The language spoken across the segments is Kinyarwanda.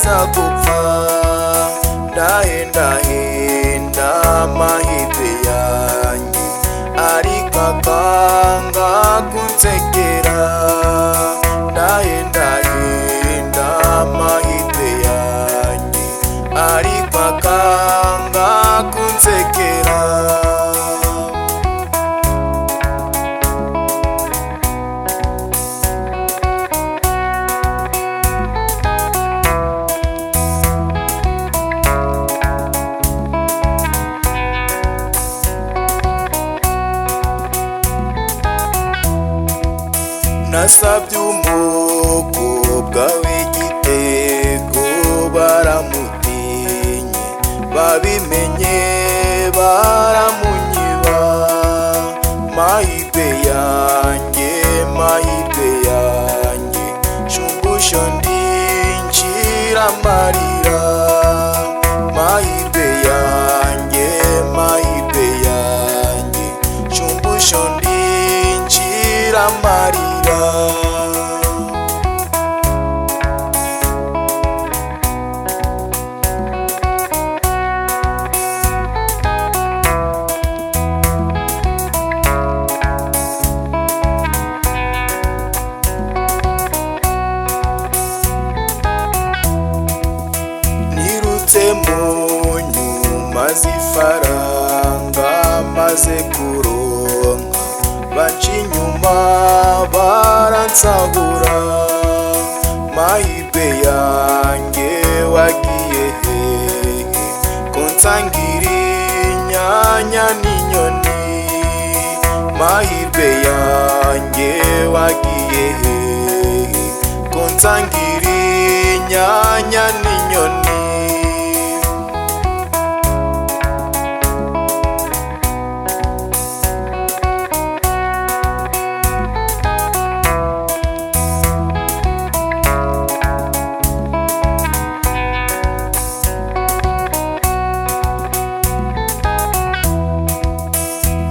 nza gupfa ndahenda amahirwe yanjye ariko akanga kunsekera ndahenda amahirwe yanjye ariko akanga kunsekera nasabye umukobwa w'igitego baramutinye babimenye baramunyiba mahirwe yanjye shumbusho ndinjira amarira mahirwe yanjye shumbusho ndinjira amarira nirutse mu nyuma z'ifaranga maze kuronka banca inyuma baransahura mahirwe yanjye wagiye hehe ko nsangira inyanya n'inyoni mahirwe yanjye wagiye hehe ko nsangira inyanya n'inyoni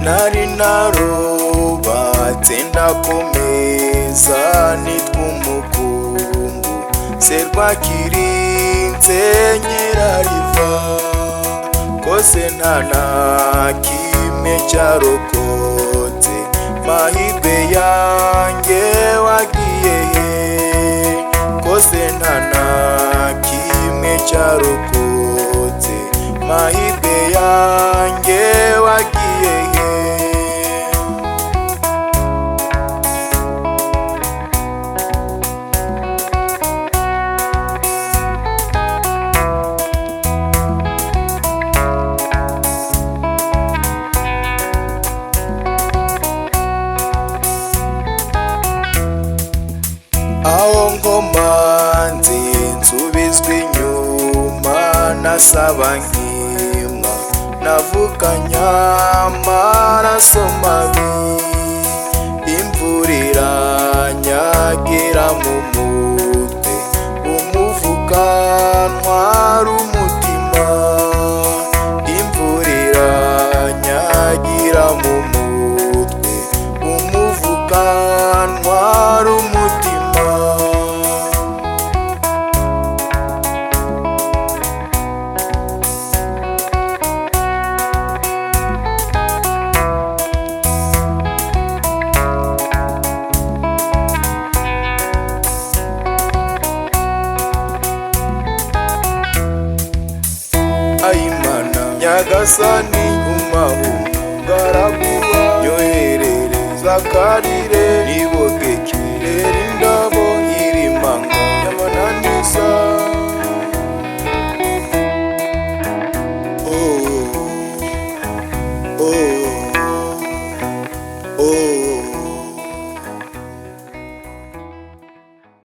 nari narubatse ndakomeza nitwa umukungu serwakirinze nyirariva kose nta na kimwe cyarokotse mahirwe yanjye wagiye he kose nta na kimwe cyarokotse mahirwe yanjye wagiye he aho nkomanze nsubizwa inyuma nasaba nkimwa navukanye amaraso mabi imvura iranyagira mu mutwe umufuka ntwara umutima imvura iranyagira mu mutwe umufuka ntwara umutima ayimana nyagasani umaho ngaraguha nyoherereza akarire